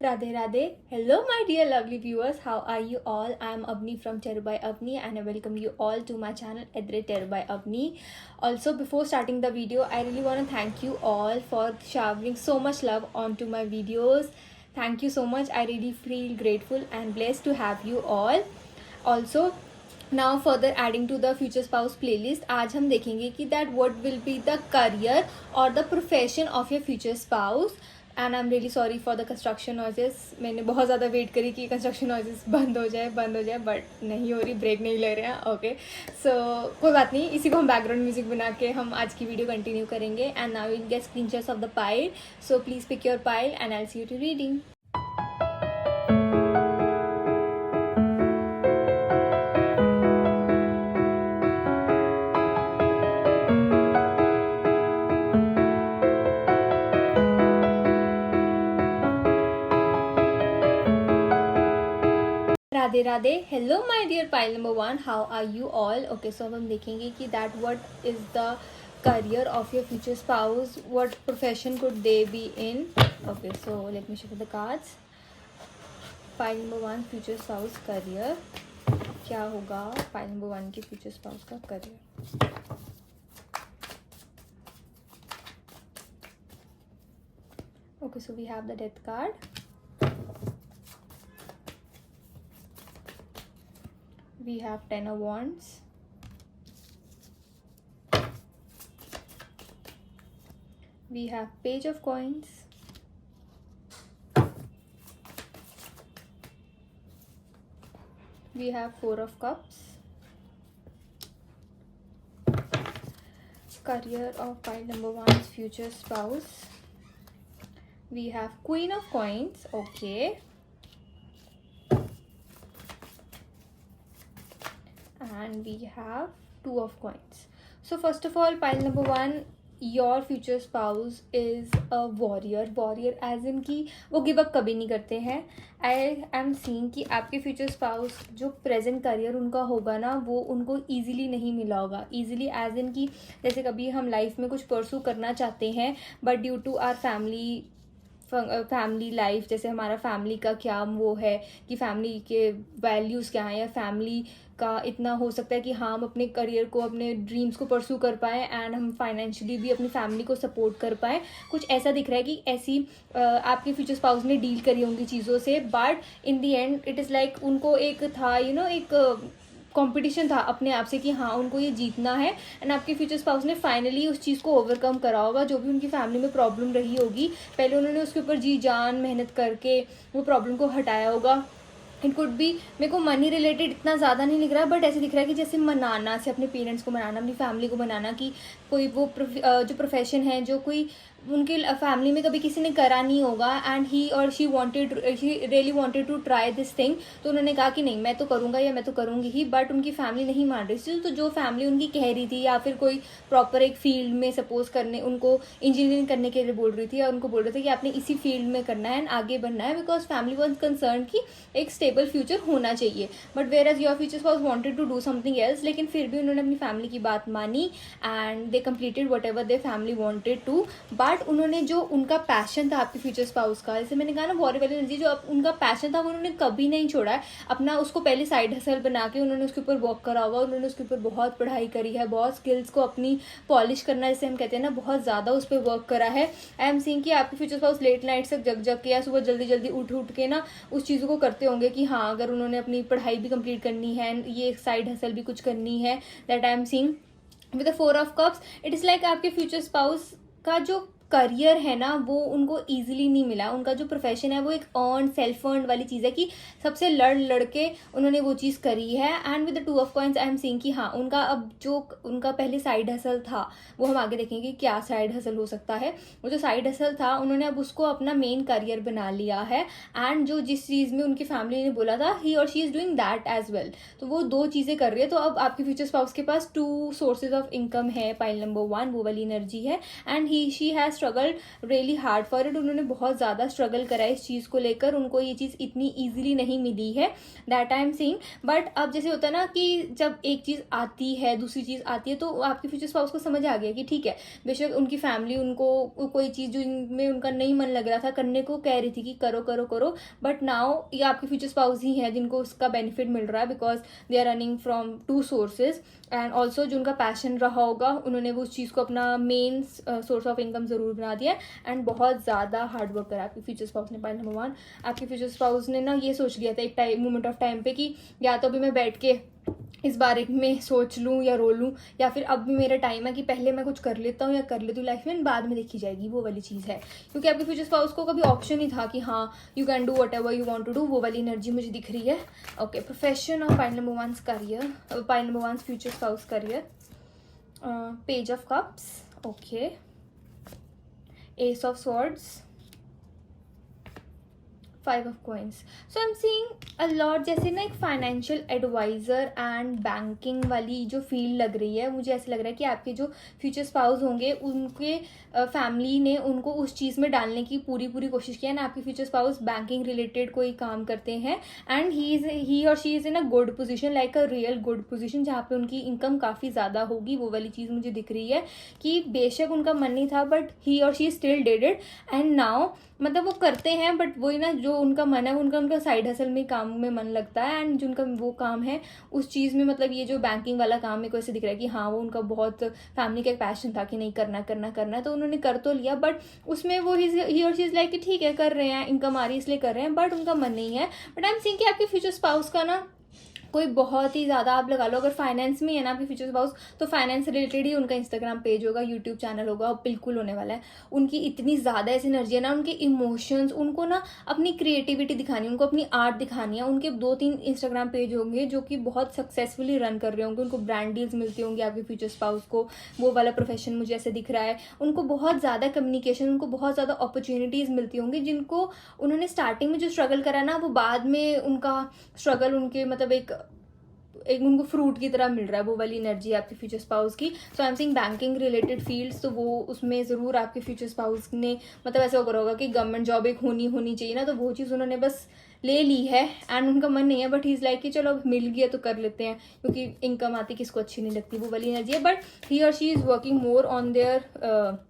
Radhe Radhe. Hello, my dear lovely viewers. How are you all? I am Avni from Terru by Avni and I welcome you all to my channel Terru by Avni. Also, before starting the video, I really want to thank you all for showering so much love onto my videos. Thank you so much. I really feel grateful and blessed to have you all. Also, now further adding to the future spouse playlist, आज हम देखेंगे कि that what will be the career or the profession of your future spouse. And I am really sorry for the construction noises. मैंने बहुत ज़्यादा wait करी कि construction noises बंद हो जाए बट नहीं हो रही, ब्रेक नहीं ले रहे हैं. ओके सो कोई बात नहीं, इसी को हम बैकग्राउंड म्यूजिक बना के हम आज की वीडियो कंटिन्यू करेंगे. And now will get screenshots of the pile. So please pick your pile and I will see you to reading. Radhe Radhe. Hello my dear pile number 1. How are you all? Okay so अब हम देखेंगे कि that what is the career of your future spouse, what profession could they be in. Okay, so let me show you the cards. File number 1, future spouse career. क्या होगा file number 1 की future spouse का career? Okay, so we have the death card. We have 10 of wands. We have page of coins. We have 4 of cups. Career of file number 1's future spouse. We have queen of coins. Okay. And we have 2 of coins. So first of all, pile number 1, your future spouse is a warrior as in कि वो give up कभी नहीं करते हैं. आई am seeing कि आपके future spouse जो present career उनका होगा ना, वो उनको ईजिली नहीं मिला होगा. ईजिली एज इन कि जैसे कभी हम लाइफ में कुछ परसू करना चाहते हैं but due to our family life, जैसे हमारा फैमिली का क्या वो है कि फैमिली के वैल्यूज़ क्या हैं, या फैमिली का इतना हो सकता है कि हाँ हम अपने करियर को, अपने ड्रीम्स को परसू कर पाएँ एंड हम फाइनेंशियली भी अपनी फैमिली को सपोर्ट कर पाएँ. कुछ ऐसा दिख रहा है कि ऐसी आपके फ्यूचर स्पाउस ने डील करी होंगी चीज़ों से, but in the and it is like उनको एक था एक कंपटीशन था अपने आप से कि हाँ उनको ये जीतना है. एंड आपके फ्यूचर स्पाउस ने फाइनली उस चीज़ को ओवरकम करा होगा. जो भी उनकी फैमिली में प्रॉब्लम रही होगी, पहले उन्होंने उसके ऊपर जी जान मेहनत करके वो प्रॉब्लम को हटाया होगा. इट कुड बी, मेरे को मनी रिलेटेड इतना ज़्यादा नहीं दिख रहा है, बट ऐसे दिख रहा है कि जैसे मनाना से अपने पेरेंट्स को मनाना, अपनी फैमिली को मनाना कि कोई वो जो प्रोफेशन है जो कोई उनके फैमिली में कभी किसी ने करा नहीं होगा एंड ही और she really wanted to try this thing. तो उन्होंने कहा कि नहीं मैं तो करूँगा या मैं तो करूँगी ही, बट उनकी फैमिली नहीं मान रही थी. तो जो फैमिली उनकी कह रही थी या फिर कोई प्रॉपर एक फील्ड में सपोज करने उनको इंजीनियरिंग करने के लिए बोल रही थी, या उनको बोल रहे थे कि आपने इसी फील्ड में करना है एंड आगे बढ़ना है, बिकॉज फैमिली वॉज कंसर्न कि एक स्टेबल फ्यूचर होना चाहिए. But where as your future was wanted to do something else, लेकिन फिर भी उन्होंने अपनी फैमिली की बात मानी and they completed whatever they family wanted to. But उन्होंने जो उनका पैशन था आपके फ्यूचर स्पाउस का, जैसे मैंने कहा ना वॉरियर वाली एनर्जी, जो उनका पैशन था वो उन्होंने कभी नहीं छोड़ा है अपना. उसको पहले साइड हसल बना के उन्होंने उसके ऊपर वर्क करा होगा, उन्होंने उसके ऊपर बहुत पढ़ाई करी है, बहुत स्किल्स को अपनी पॉलिश करना जैसे हम कहते हैं ना, बहुत ज़्यादा उस पर वर्क करा है. आई एम सीइंग कि आपके फ्यूचर स्पाउस लेट नाइट तक जग के या सुबह जल्दी उठ के ना उस चीज़ों को करते होंगे कि हाँ अगर उन्होंने अपनी पढ़ाई भी कंप्लीट करनी है एंड ये साइड हसल भी कुछ करनी है. That I am seeing with the 4 of cups. It is like आपके फ्यूचर स्पाउस का जो करियर है ना वो उनको ईजिली नहीं मिला. उनका जो प्रोफेशन है वो एक सेल्फ अर्न वाली चीज़ है कि सबसे लड़ के उन्होंने वो चीज़ करी है. And with the 2 of coins I am seeing कि हाँ उनका अब जो उनका पहले साइड हसल था वो हम आगे देखेंगे क्या साइड हसल हो सकता है. वो जो साइड हसल था उन्होंने अब उसको अपना मेन करियर बना लिया है. एंड जो जिस चीज़ में उनकी फैमिली ने बोला था ही और she is doing that as well. तो वो 2 चीज़ें कर रही है. तो अब आपके फ्यूचर स्पाउस के पास 2 सोर्सेज ऑफ इनकम है. पाइल नंबर 1 वो वाली एनर्जी है and she has struggle really hard for it, उन्होंने बहुत ज़्यादा स्ट्रगल करा है इस चीज़ को लेकर, उनको ये चीज़ इतनी ईजिली नहीं मिली है, that I am seeing. But अब जैसे होता है ना कि जब एक चीज़ आती है दूसरी चीज़ आती है, तो आपके फ्यूचर स्पाउस को समझ आ गया कि ठीक है, बेशक उनकी फैमिली उनको कोई चीज़ जो इनमें उनका नहीं मन लग रहा था करने को कह रही थी कि करो करो करो, बट नाउ ये आपके फ्यूचर स्पाउस ही है जिनको उसका बेनिफिट मिल रहा है, because they are running from 2 sources. And also जो उनका पैशन रहा होगा, उन्होंने वो उस चीज़ को अपना मेन सोर्स ऑफ इनकम ज़रूर बना दिया एंड बहुत ज़्यादा हार्ड वर्क करा आपके फ्यूचर स्पाउस ने। पॉइंट नंबर 1, आपके फ्यूचर स्पाउस ने ना ये सोच लिया था एक मोमेंट ऑफ टाइम पे कि या तो अभी मैं बैठ के इस बारे में सोच लूँ या रो लूँ, या फिर अब भी मेरा टाइम है कि पहले मैं कुछ कर लेता हूँ या कर लेती हूँ लाइफ में, बाद में देखी जाएगी, वो वाली चीज़ है। क्योंकि आपके फ्यूचर स्पाउस को कभी ऑप्शन ही था कि हाँ you can do whatever you want to do, वो वाली एनर्जी मुझे दिख रही है। Okay, profession of point number 1 career, point number 1 future spouse career, page of cups, okay, ace of swords, 5 of coins. So I am seeing a lot, जैसे ना एक financial adviser and banking वाली जो field लग रही है, मुझे ऐसा लग रहा है कि आपके जो फ्यूचर स्पाउस होंगे उनके फैमिली ने उनको उस चीज़ में डालने की पूरी कोशिश की है ना। आपके फ्यूचर स्पाउस बैंकिंग रिलेटेड कोई काम करते हैं एंड ही और she is in a good position, like a real good position, जहाँ पे उनकी इनकम काफ़ी ज़्यादा होगी, वो वाली चीज़ मुझे दिख रही है कि बेशक उनका मन नहीं था बट ही और she still did it and now मतलब वो करते हैं, बट वही ना जो उनका मन है उनका साइड हसल में काम में मन लगता है एंड जो उनका वो काम है उस चीज़ में, मतलब ये जो बैंकिंग वाला काम मेरे को ऐसे दिख रहा है कि हाँ वो उनका बहुत फैमिली का एक पैशन था कि नहीं करना करना करना, तो उन्होंने कर तो लिया, बट उसमें वो ही और चीज़ लाइक कि ठीक है कर रहे हैं, इनकम आ रही है इसलिए कर रहे हैं, बट उनका मन नहीं है। बट आई एम सीइंग कि आपके फ्यूचर स्पाउस का ना कोई बहुत ही ज़्यादा आप लगा लो, अगर फाइनेंस में है ना आपके फ्यूचर स्पाउस, तो फाइनेंस रिलेटेड ही उनका इंस्टाग्राम पेज होगा, यूट्यूब चैनल होगा, बिल्कुल होने वाला है। उनकी इतनी ज़्यादा ऐसी एनर्जी है ना, उनके इमोशंस, उनको ना अपनी क्रिएटिविटी दिखानी है, उनको अपनी आर्ट दिखानी है। उनके 2-3 इंस्टाग्राम पेज होंगे जो कि बहुत सक्सेसफुली रन कर रहे होंगे, उनको ब्रांड डील्स मिलती होंगी आपके फ्यूचर स्पाउस को, वो वाला प्रोफेशन मुझे ऐसे दिख रहा है। उनको बहुत ज़्यादा कम्युनिकेशन, उनको बहुत ज़्यादा अपॉर्चुनिटीज़ मिलती होंगी, जिनको उन्होंने स्टार्टिंग में जो स्ट्रगल करा ना, वो बाद में उनका स्ट्रगल उनके मतलब एक उनको फ्रूट की तरह मिल रहा है, वो वाली एनर्जी है आपके फ्यूचर स्पाउस की। So I am seeing banking related fields, तो वो उसमें ज़रूर आपके फ्यूचर स्पाउस ने मतलब ऐसा होगा कि गवर्नमेंट जॉब एक होनी चाहिए ना, तो वो चीज़ उन्होंने बस ले ली है एंड उनका मन नहीं है, बट ही इज़ लाइक कि चलो अब मिल गया तो कर लेते हैं, क्योंकि इनकम आती किसको अच्छी नहीं लगती, वो वाली एनर्जी है। बट ही और she is working more on their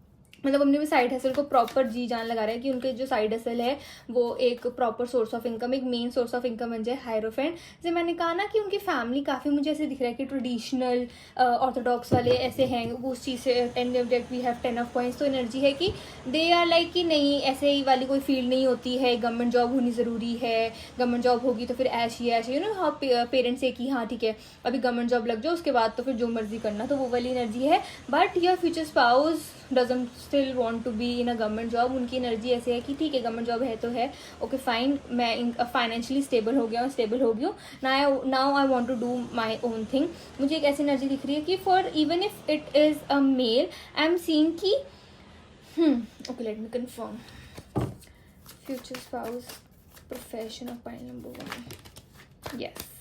मतलब अपने भी साइड हसल को प्रॉपर जी जान लगा रहे हैं कि उनके जो साइड हसल है वो एक प्रॉपर सोर्स ऑफ इनकम, एक मेन सोर्स ऑफ इनकम बन जाए। हायरोफेंट, जैसे मैंने कहा ना कि उनकी फैमिली काफ़ी मुझे ऐसे दिख रहा है कि ट्रेडिशनल ऑर्थोडॉक्स वाले ऐसे हैं, वो उस चीज़ से and we have 10 of points, तो एनर्जी है कि दे आर लाइक कि नहीं ऐसे ही वाली कोई फील्ड नहीं होती है, गवर्नमेंट जॉब होनी ज़रूरी है, गवर्नमेंट जॉब होगी तो फिर ऐसी यू नो हाँ पेरेंट्स से कि हाँ ठीक है अभी गवर्नमेंट जॉब लग जाओ, उसके बाद तो फिर जो मर्जी करना, तो वो वाली एनर्जी है। But your future spouse doesn't still want to be in a government job, उनकी एनर्जी ऐसे है कि ठीक है गवर्नमेंट जॉब है तो है, ओके फाइन, मैं फाइनेंशियली स्टेबल हो गया हूँ, now I want to do my own thing. मुझे एक ऐसी एनर्जी दिख रही है कि for even if it is a male, I am seeing कि okay let me confirm future spouse profession of point number 1, yes.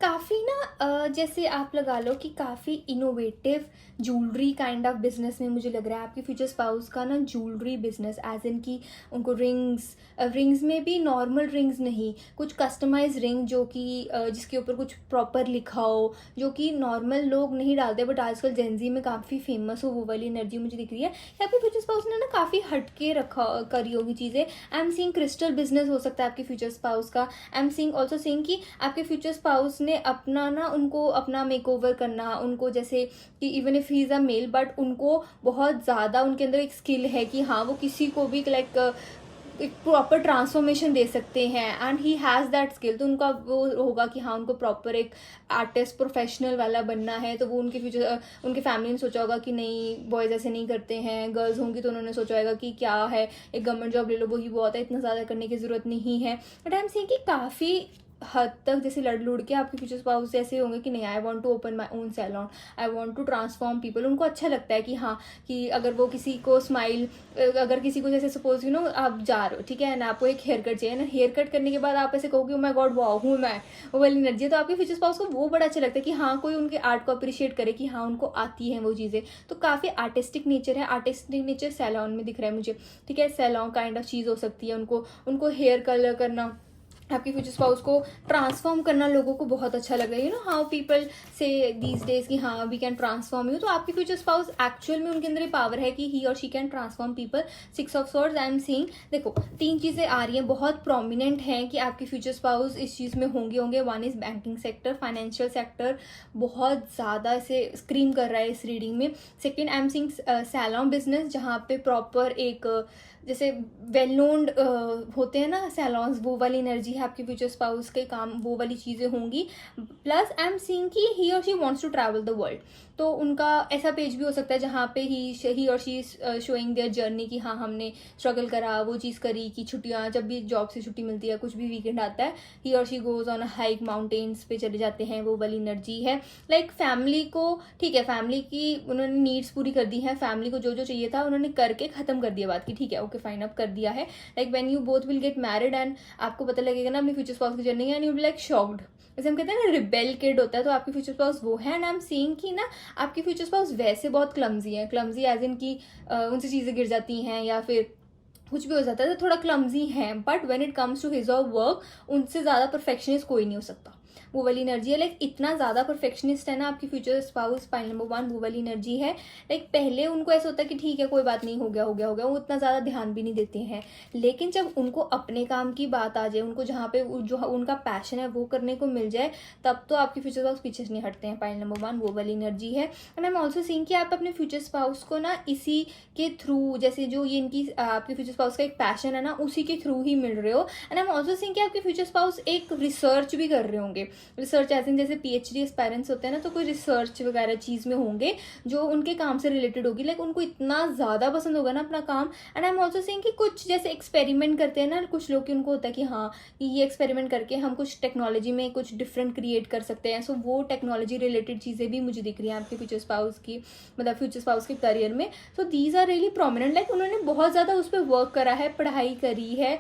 काफ़ी ना जैसे आप लगा लो कि काफ़ी innovative jewellery kind of business में मुझे लग रहा है आपके फ्यूचर स्पाउस का ना, ज्वेलरी बिजनेस एज इन कि उनको रिंग्स में भी नॉर्मल रिंग्स नहीं, कुछ कस्टमाइज रिंग जो कि जिसके ऊपर कुछ प्रॉपर लिखा हो, जो कि नॉर्मल लोग नहीं डालते बट आजकल जेंजी में काफ़ी फेमस हो, वो वाली एनर्जी मुझे दिख रही है। आपके फ्यूचर स्पाउस ने ना काफ़ी हटके करी होगी चीज़ें। आई एम सीइंग क्रिस्टल बिजनेस हो सकता है आपके फ्यूचर स्पाउस का। आई एम सीइंग ऑल्सो सीइंग कि आपके फ्यूचर स्पाउस ने अपना ना उनको अपना मेकओवर करना, उनको जैसे कि even if he is a male but उनको बहुत ज़्यादा उनके अंदर एक स्किल है कि हाँ वो किसी को भी लाइक एक प्रॉपर ट्रांसफॉर्मेशन दे सकते हैं and he has that skill. तो उनका वो होगा कि हाँ उनको प्रॉपर एक आर्टिस्ट प्रोफेशनल वाला बनना है, तो वो उनके फ्यूचर उनके फैमिली ने सोचा होगा कि नहीं बॉयज़ ऐसे नहीं करते हैं, गर्ल्स होंगी तो उन्होंने सोचा होगा कि क्या है एक गवर्नमेंट जॉब ले लो, वही बहुत है, इतना ज़्यादा करने की ज़रूरत नहीं है। बट आई एम सीइंग कि काफ़ी हद तक जैसे लड़ लुड़ के आपके फ्यूचर स्पाउस ऐसे होंगे कि नहीं, I want to open my own salon, I want to transform people. उनको अच्छा लगता है कि हाँ, कि अगर वो किसी को स्माइल, अगर किसी को जैसे सपोज आप जा रहे हो, ठीक है ना, आपको एक हेयर कट चाहिए ना, हेयर कट करने के बाद आप ऐसे कहोगे ओ माय गॉड वाओ हूँ मैं, वो वाली एनर्जी है। तो आपके फ्यूचर स्पाउस को वो बड़ा अच्छा लगता है कि हाँ, कोई उनके आर्ट को अप्रिशिएट करे, कि हाँ उनको आती है वो चीज़ें। तो काफ़ी आर्टिस्टिक नेचर है, आर्टिस्टिक नेचर सैलून में दिख रहा है मुझे, ठीक है। सैलून काइंड ऑफ चीज़ हो सकती है। उनको हेयर कलर करना, आपके फ्यूचर स्पाउस को ट्रांसफॉर्म करना लोगों को बहुत अच्छा लग रहा है। हाउ पीपल से दीज डेज कि हाँ वी कैन ट्रांसफॉर्म यू। तो आपके फ्यूचर स्पाउस एक्चुअल में उनके अंदर ये पावर है कि ही और she can transform people. 6 of swords I am seeing, देखो 3 चीज़ें आ रही हैं, बहुत प्रोमिनेंट हैं कि आपके फ्यूचर स्पाउस इस चीज़ में होंगे। One is banking sector, financial sector बहुत ज़्यादा ऐसे स्क्रीम कर रहा है इस रीडिंग में। Second I am seeing salon business, जहाँ पे प्रॉपर एक जैसे वेल नोन होते हैं ना सैलॉन्स, वो वाली एनर्जी है आपके फ्यूचर स्पाउस के काम, वो वाली चीज़ें होंगी। प्लस आई एम सीइंग कि ही और she wants to travel the world. तो उनका ऐसा पेज भी हो सकता है जहाँ पे ही और शी शोइंग देयर जर्नी कि हाँ हमने स्ट्रगल करा, वो चीज़ करी, कि छुट्टियाँ जब भी जॉब से छुट्टी मिलती है, कुछ भी वीकेंड आता है, ही और she goes on a hike, mountains पे चले जाते हैं, वो वाली एनर्जी है। लाइक फैमिली को, ठीक है, फैमिली की उन्होंने नीड्स पूरी कर दी हैं, फैमिली को जो जो चाहिए था उन्होंने करके ख़त्म कर दिया बात की, ठीक है ओके फाइन अब कर दिया है। Like when you both will get married and आपको पता लगेगा ना अपनी फ्यूचर स्पाउस की journey, and you will like shocked, जैसे हम कहते हैं ना रिबेल किड होता है, तो आपकी फ्यूचर स्पाउस वो है। एंड आई एम सीइंग कि ना आपकी फ्यूचर स्पाउस वैसे बहुत क्लमजी है, क्लमजी एज इन की उनसे चीज़ें गिर जाती हैं या फिर कुछ भी हो जाता है, तो थोड़ा क्लमजी है। But when it comes to his or work, उनसे ज़्यादा परफेक्शनिस्ट कोई नहीं हो सकता, वो वाली एनर्जी है। लाइक इतना ज़्यादा परफेक्शनिस्ट है ना आपकी फ्यूचर स्पाउस, पाइल नंबर 1 वो वाली एनर्जी है। लाइक पहले उनको ऐसा होता है कि ठीक है कोई बात नहीं, हो गया हो गया हो गया, वो इतना ज़्यादा ध्यान भी नहीं देते हैं। लेकिन जब उनको अपने काम की बात आ जाए, उनको जहाँ पे जो उनका पैशन है वो करने को मिल जाए, तब तो आपके फ्यूचर स्पाउस पीछे नहीं हटते हैं। पाइल नंबर 1 वो वाली एनर्जी है। And I am also seeing कि आप अपने फ्यूचर स्पाउस को ना इसी के थ्रू, जैसे जो ये इनकी आपके फ्यूचर स्पाउस का एक पैशन है ना, उसी के थ्रू ही मिल रहे हो। And I am also seeing कि आपके फ्यूचर स्पाउस एक रिसर्च भी कर रहे होंगे, रिसर्च एज इन जैसे पीएचडी एस्पायरेंट्स होते हैं ना, तो कोई रिसर्च वगैरह चीज़ में होंगे जो उनके काम से रिलेटेड होगी। लाइक उनको इतना ज़्यादा पसंद होगा ना अपना काम। And I am also saying कि कुछ जैसे एक्सपेरिमेंट करते हैं ना कुछ लोग, कि उनको होता है कि हाँ ये एक्सपेरिमेंट करके हम कुछ टेक्नोलॉजी में कुछ डिफरेंट क्रिएट कर सकते हैं। सो वो टेक्नोलॉजी रिलेटेड चीज़ें भी मुझे दिख रही हैं आपके फ्यूचर स्पाउस की, मतलब फ्यूचर स्पाउस के करियर में। So these are really prominent. Like उन्होंने बहुत ज़्यादा उस पर वर्क करा है, पढ़ाई करी है,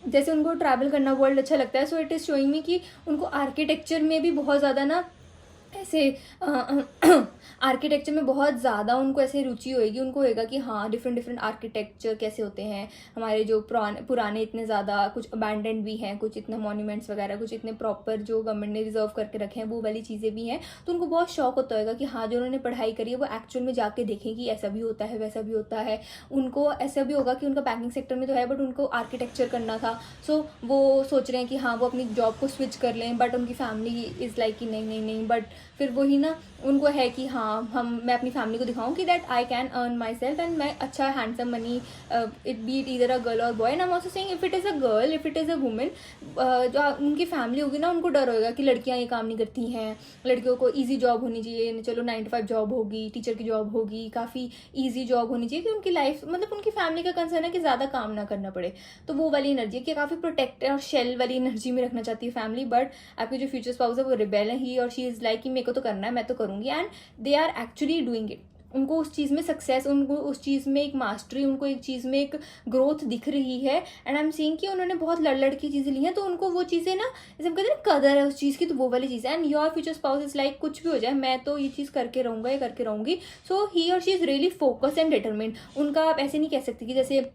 जैसे उनको ट्रैवल करना वर्ल्ड अच्छा लगता है। So it is showing me कि उनको आर्किटेक्चर में भी बहुत ज़्यादा ना ऐसे आर्किटेक्चर में बहुत ज़्यादा उनको ऐसे रुचि होएगी, उनको होएगा कि हाँ डिफरेंट डिफरेंट आर्किटेक्चर कैसे होते हैं हमारे, जो पुराने इतने ज़्यादा, कुछ अबैंडेंड भी हैं, कुछ इतने मॉन्यूमेंट्स वगैरह, कुछ इतने प्रॉपर जो गवर्नमेंट ने रिजर्व करके रखे हैं, वो वाली चीज़ें भी हैं। तो उनको बहुत शौक होता होगा कि हाँ जो उन्होंने पढ़ाई करी है वो एक्चुअल में जाके देखें कि ऐसा भी होता है वैसा भी होता है। उनको ऐसा भी होगा कि उनका बैंकिंग सेक्टर में तो है बट उनको आर्किटेक्चर करना था। सो वो सोच रहे हैं कि हाँ वो अपनी जॉब को स्विच कर लें, बट उनकी फैमिली इज़ लाइक कि नहीं नहीं नहीं। बट फिर वही ना उनको है कि हाँ मैं अपनी फैमिली को दिखाऊं कि that I can earn myself and मैं अच्छा handsome money, it be it either a girl और boy. And I am also saying if it is a girl, if it is a women, जो उनकी family होगी ना उनको डर होगा कि लड़कियाँ ये काम नहीं करती हैं, लड़कियों को ईजी जॉब होनी चाहिए, चलो 9 to 5 जॉब होगी, टीचर की जॉब होगी, काफ़ी ईजी जॉब होनी चाहिए कि उनकी लाइफ, मतलब उनकी फैमिली का कंसर्न है कि ज़्यादा काम ना करना पड़े। तो वो वाली एनर्जी है कि काफ़ी प्रोटेक्ट और शेल वाली एनर्जी में रखना चाहती है फैमिली। बट आपके जो फ्यूचर स्पाउस है वो रिबेल है, ही और शी इज़ लाइक कि मेरे को तो करना है, मैं तो करूँगी, and they are actually doing it. उनको उस चीज़ में सक्सेस, उनको उस चीज़ में एक मास्टरी, उनको एक चीज़ में एक ग्रोथ दिख रही है। एंड आई एम सीइंग कि उन्होंने बहुत लड़ की चीज़ें ली हैं, तो उनको वो चीज़ें ना, जैसे हम कहते हैं ना कदर है उस चीज़ की, तो वो वाली चीज़ है। And your future spouse is like कुछ भी हो जाए मैं तो ये चीज़ करके रहूँगा, ये करके रहूँगी। सो ही और she is really focus and determined. उनका आप ऐसे नहीं कह सकते कि जैसे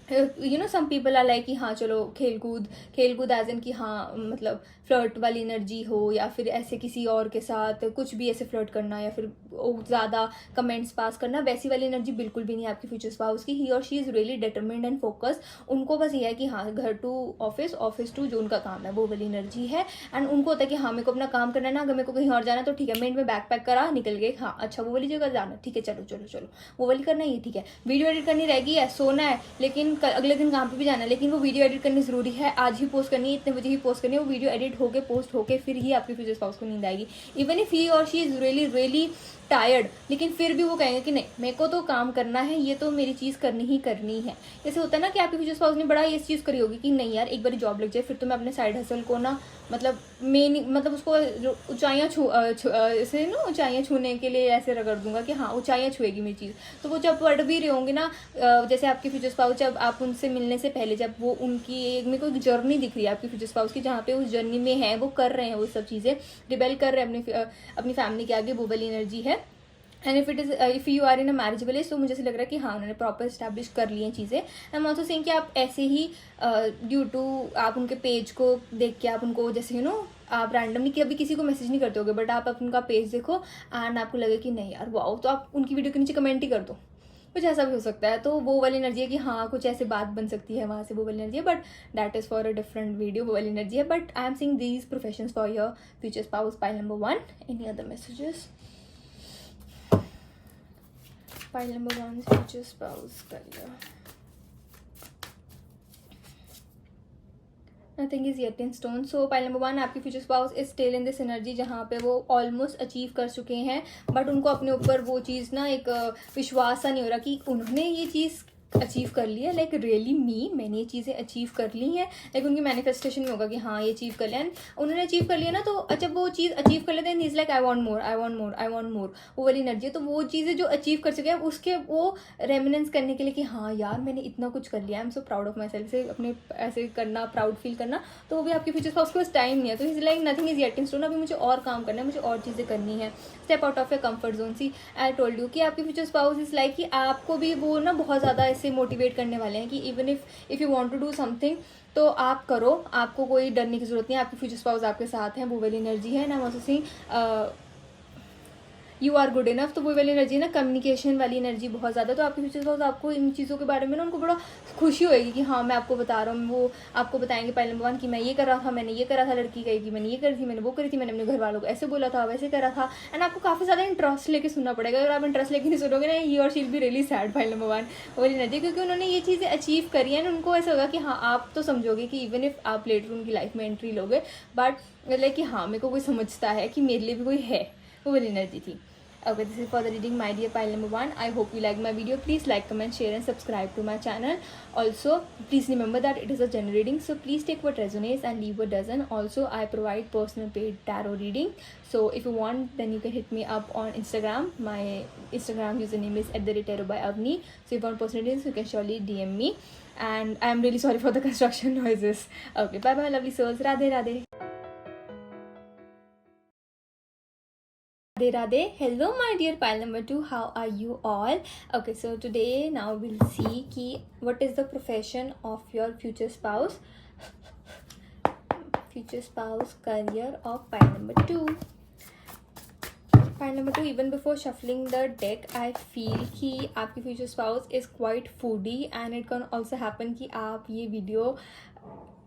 सम पीपल आर लाइक कि हाँ चलो खेल कूद एज इन कि हाँ मतलब फ्लर्ट वाली एनर्जी हो, या फिर ऐसे किसी और के साथ कुछ भी ऐसे फ्लर्ट करना, या फिर ज़्यादा कमेंट्स पास करना, वैसी वाली एनर्जी बिल्कुल भी नहीं है आपकी फ्यूचर स्पाउस की। ही और she is really determined and focus. उनको बस ये है कि हाँ घर टू ऑफिस, ऑफिस टू जो उनका काम है, वो वाली एनर्जी है। एंड उनको होता है कि हाँ मेरे को अपना काम करना है ना, अगर मेरे को कहीं और जाना तो ठीक है, मैं इनमें बैग पैक करा निकल गए, हाँ अच्छा वो वाली जगह जाना ठीक है, चलो चलो चलो वो वाली करना ही ठीक है, वीडियो एडिट करनी रहेगी है, सोना है, लेकिन अगले दिन काम पे भी जाना है, लेकिन वो वीडियो एडिट करनी ज़रूरी है, आज ही पोस्ट करनी है, इतने बजे ही पोस्ट करनी है, वो वीडियो एडिट होके पोस्ट होके फिर ही आपके फ्यूचर स्पाउस को नींद आएगी। इवन इफ़ ही और she is really really tired, लेकिन फिर भी वो कहेंगे कि नहीं मेरे को तो काम करना है, ये तो मेरी चीज़ करनी ही करनी है। जैसे होता है ना कि आपके फ्यूचर स्पाउस ने बड़ा ये चीज़ करी होगी कि नहीं यार एक बार जॉब लग जाए फिर तो मैं अपने साइड हसल को ना मतलब मेन मतलब उसको ऊंचाइयाँ ऐसे ना ऊंचाइयाँ छूने के लिए ऐसे रगड़ दूंगा कि हाँ ऊंचाइयाँ छुएगी मेरी चीज़। तो वो जब पढ़ भी रहे होंगे ना, जैसे आपके फ्यूचर स्पाउस जब आप उनसे मिलने से पहले जब वो उनकी एक मेरे को एक जर्नी दिख रही है आपकी फ्यूचर स्पाउस की, जहाँ पे उस जर्नी में है वो कर रहे हैं वो सब चीज़ें, रिबेल कर रहे हैं अपनी फैमिली के आगे, वो वाली एनर्जी है। And if you are in a marriageable age, तो मुझे ऐसे लग रहा है कि हाँ उन्होंने प्रॉपर इस्टेब्लिश कर ली हैं चीज़ें। आई एम ऑल्सो सेइंग कि आप ऐसे ही ड्यू टू आप उनके पेज को देख के आप उनको जैसे आप रैंडमली कभी किसी को मैसेज नहीं करते होगे, बट आप उनका पेज देखो एंड आपको लगे कि नहीं यार वाओ, तो आप उनकी वीडियो के नीचे कमेंट ही कर दो, कुछ ऐसा भी हो सकता है। तो वो वाली एनर्जी है कि हाँ कुछ ऐसे बात बन सकती है वहाँ से, वो वाली एनर्जी है, but that is for a different video, वो वाली एनर्जी है। But I am seeing these professions for your future spouse. Pile number 1, any other messages? Pile number 1, future spouse career. Nothing is yet in stone. So pile number 1, आपकी future spouse is still in this energy जहाँ पे वो almost achieve कर चुके हैं, but उनको अपने ऊपर वो चीज़ ना एक विश्वास सा नहीं हो रहा कि उन्होंने ये चीज़ अचीव कर लिया, लाइक रियली मैंने ये चीज़ें अचीव कर ली हैं, लाइक उनकी मैनिफेस्टेशन में होगा कि हाँ ये अचीव कर लिया, उन्होंने अचीव कर लिया ना, तो जब वो चीज़ अचीव कर लेते हैं is like I want more, I want more, I want more, वो वाली एनर्जी है। तो वो चीज़ें जो अचीव कर चुके हैं उसके वो रेमिनेंस करने के लिए कि हाँ यार मैंने इतना कुछ कर लिया, I am so proud of my self, से अपने ऐसे करना, प्राउड फील करना, तो वो भी आपके फ्यूचर स्पाउस के पास टाइम नहीं है। तो is like nothing is yet in stone, अभी मुझे और काम करना है, मुझे और चीज़ें करनी है, step out of a comfort zone. See I told you कि आपके फ्यूचर स्पाउस इज लाइक कि आपको भी वो ना बहुत ज़्यादा ऐसे मोटिवेट करने वाले हैं कि even if you want to do something तो आप करो, आपको कोई डरने की जरूरत नहीं है, आपके फ्यूचर स्पाउस आपके साथ हैं, वो वाली एनर्जी है ना। Also seeing you are good enough, तो वो वाली एनर्जी ना कम्युनिकेशन वाली एनर्जी बहुत ज़्यादा। तो आपके फ्यूचर स्पाउस आपको इन चीज़ों के बारे में ना उनको बड़ा खुशी होएगी कि हाँ मैं आपको बता रहा हूँ, वो आपको बताएंगे पहले नंबर 1 कि मैं ये कर रहा था, मैंने ये करा था, लड़की कहेगी मैंने ये करी थी, मैंने वो करी थी, मैंने अपने घर वालों को ऐसे बोला था, वैसे करा था, एंड आपको काफ़ी ज़्यादा इंटरेस्ट लेके सुनना पड़ेगा। अगर आप इंटरेस्ट लेके नहीं सुनोगे ना, ही और she will be really sad, file number 1 वाली एनर्जी, क्योंकि उन्होंने ये चीज़ें अचीव करी है, उनको ऐसा होगा कि हाँ आप तो समझोगे कि इवन इफ आप लेटर उनकी लाइफ में एंट्री लोगे, बट लाइक कि हाँ मेरे को कोई समझता है कि मेरे लिए भी कोई है, वो वाली एनर्जी थी। Okay, this is for the reading, my dear pile number 1. I hope you like my video. Please like, comment, share and subscribe to my channel. Also, please remember that it is a general reading, so please take what resonates and leave what doesn't. Also, I provide personal paid tarot reading. So if you want, then you can hit me up on Instagram. My Instagram username is @tarot by Avni. So if you want personal readings, you can surely DM me. And I am really sorry for the construction noises. Okay, bye bye lovely souls. Radhe Radhe. Radhe Radhe. Hello my dear pile number 2, how are you all? Okay, so today now we'll see ki what is the profession of your future spouse, career of pile number 2. Pile number 2, even before shuffling the deck I feel कि आपकी future spouse is quite foodie and it can also happen कि आप ये video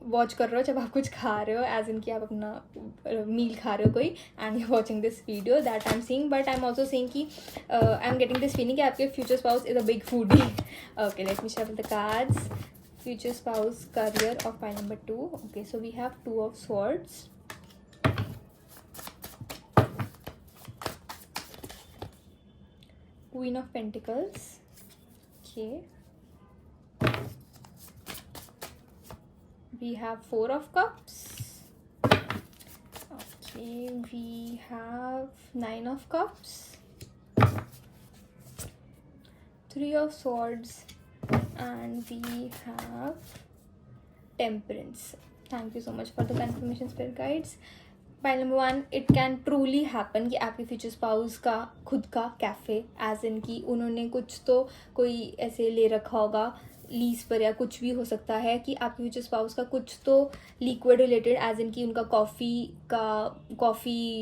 watch कर रहे हो जब आप कुछ खा रहे हो, एज इन कि आप अपना मील खा रहे हो कोई, and you watching this video, that I am seeing. But I am also seeing कि I am getting this feeling कि आपके future spouse is a big foodie. Okay, let me shuffle the cards. Future spouse career of pile number 2. Okay, so we have 2 of swords, Queen of Pentacles, okay, we have 4 of Cups, okay, we have 9 of Cups, 3 of Swords, and we have Temperance. Thank you so much for the confirmation, spirit guides. Pile number 1, it can truly happen कि आपके future spouse का खुद का cafe, as in कि उन्होंने कुछ तो कोई ऐसे ले रखा होगा लीज पर, या कुछ भी हो सकता है कि आपके फ्यूचर स्पाउस का कुछ तो लिक्विड रिलेटेड, एज इन कि उनका कॉफ़ी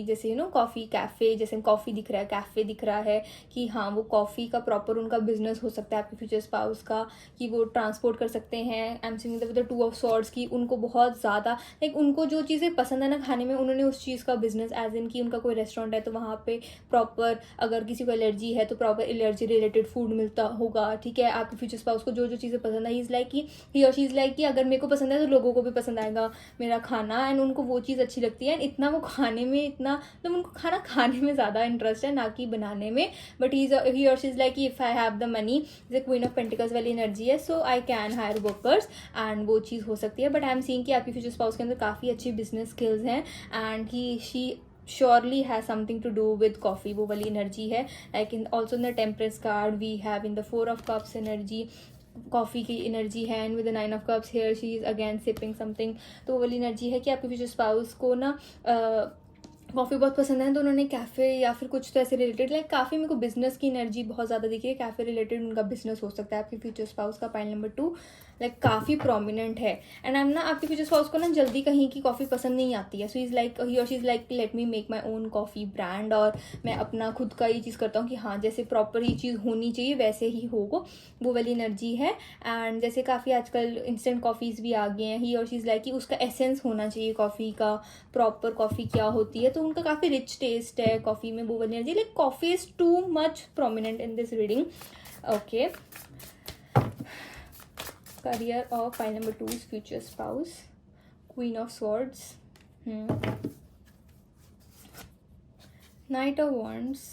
जैसे कॉफ़ी कैफ़े, जैसे कॉफ़ी दिख रहा है, कैफ़े दिख रहा है कि हाँ वो कॉफ़ी का प्रॉपर उनका बिजनेस हो सकता है आपके फ्यूचर स्पाउस का, कि वो ट्रांसपोर्ट कर सकते हैं। आई am seeing the 2 of swords की उनको बहुत ज़्यादा लाइक उनको जो चीज़ें पसंद है ना खाने में, उन्होंने उस चीज़ का बिजनेस, एज इन कि उनका कोई रेस्टोरेंट है तो वहाँ पे प्रॉपर, अगर किसी को एलर्जी है तो प्रॉपर एलर्जी रिलेटेड फूड मिलता होगा, ठीक है। आपके फ्यूचर स्पाउस को जो जो चीज़ें चीज़ें पसंद है, ही और शी इज़ लाइक कि अगर मेरे को पसंद है तो लोगों को भी पसंद आएगा मेरा खाना, एंड उनको वो चीज़ अच्छी लगती है, एंड इतना वो खाने में इतना मतलब उनको खाना खाने में ज़्यादा इंटरेस्ट है ना कि बनाने में. बट ही और शी इज़ लाइक कि if I have the money, जैसे क्वीन ऑफ पेंटिकल्स वाली एनर्जी है, so I can hire workers, and वो चीज़ हो सकती है. बट आई एम सीइंग कि आपकी फ्यूचर स्पाउस के अंदर काफ़ी अच्छी बिजनेस स्किल्स हैं, and he she surely has something to do with coffee, वो वाली एनर्जी है. Like in also in the temperance card we have in the 4 of cups energy, coffee की एनर्जी है, and with 9 of cups here she is again sipping something. तो वो वाली energy है कि आपके फ्यूचर स्पाउस को ना कॉफ़ी बहुत पसंद है, तो उन्होंने कैफ़े या फिर कुछ तो ऐसे रिलेटेड, लाइक काफ़ी मेरे को बिजनेस की एनर्जी बहुत ज़्यादा दिखी है. कैफ़े रिलेटेड उनका बिजनेस हो सकता है आपके फ्यूचर स्पाउस का. पाइल नंबर 2 लाइक काफ़ी प्रोमिनेंट है, एंड आई एम ना आपके फ्यूचर स्पाउस को ना जल्दी कहीं की कॉफ़ी पसंद नहीं आती है. सो इज़ लाइक ही और she is like let me make my own coffee brand, और मैं अपना खुद का ये चीज़ करता हूँ कि हाँ जैसे प्रॉपर ही चीज़ होनी चाहिए वैसे ही होगा, वो वाली एनर्जी है. एंड जैसे काफ़ी आजकल इंस्टेंट कॉफ़ीज़ भी आ गए हैं, ही और शी इज़ लाइक कि उसका एसेंस होना चाहिए कॉफ़ी का, प्रॉपर कॉफ़ी क्या होती है, तो उनका काफ़ी रिच टेस्ट है कॉफ़ी में, वो वाली energy. Like coffee is too much prominent in this reading. Okay, career of pile number 2 is future spouse, queen of swords, knight of wands.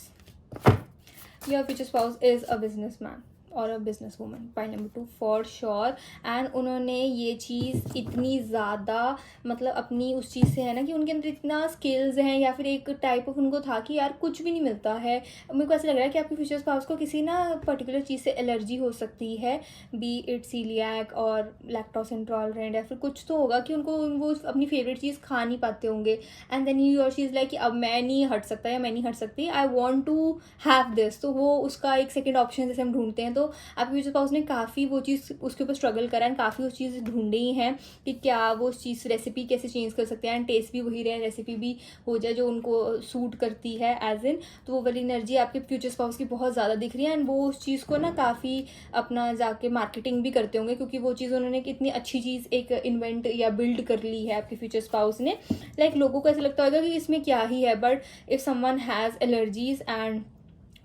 Your future spouse is a businessman और a business woman. Point number 2 for sure. And उन्होंने ये चीज़ इतनी ज़्यादा मतलब अपनी उस चीज़ से है ना कि उनके अंदर इतना स्किल्स हैं, या फिर एक टाइप ऑफ उनको था कि यार कुछ भी नहीं मिलता है. मेरे को ऐसा लग रहा है कि आपके फ्यूचर स्पाउस को किसी ना पर्टिकुलर चीज़ से एलर्जी हो सकती है, बी इट सीलियक और लैक्टोज इंटॉलरेंट, या फिर कुछ तो होगा कि उनको वो अपनी फेवरेट चीज़ खा नहीं पाते होंगे. एंड देन यू और शी इज़ लाइक कि अब मैं नहीं हट सकता या मैं नहीं हट सकती, I want to have this. तो वो उसका एक सेकेंड ऑप्शन जैसे हम ढूंढते हैं, तो आपके फ्यूचर स्पाउस ने काफ़ी वो चीज़ उसके ऊपर स्ट्रगल करा, एंड काफ़ी उस चीज़ ढूंढी ही हैं कि क्या वो उस चीज़ रेसिपी कैसे चेंज कर सकते हैं, एंड टेस्ट भी वही रहे, रेसिपी भी हो जाए जो उनको सूट करती है एज इन. तो वो वाली एनर्जी आपके फ्यूचर स्पाउस की बहुत ज़्यादा दिख रही है, एंड वो उस चीज़ को ना काफ़ी अपना जाके मार्केटिंग भी करते होंगे, क्योंकि वो चीज़ उन्होंने कितनी अच्छी चीज़ एक इन्वेंट या बिल्ड कर ली है आपके फ्यूचर स्पाउस ने. लाइक लोगों को ऐसा लगता होगा कि इसमें क्या ही है, but if someone has allergies and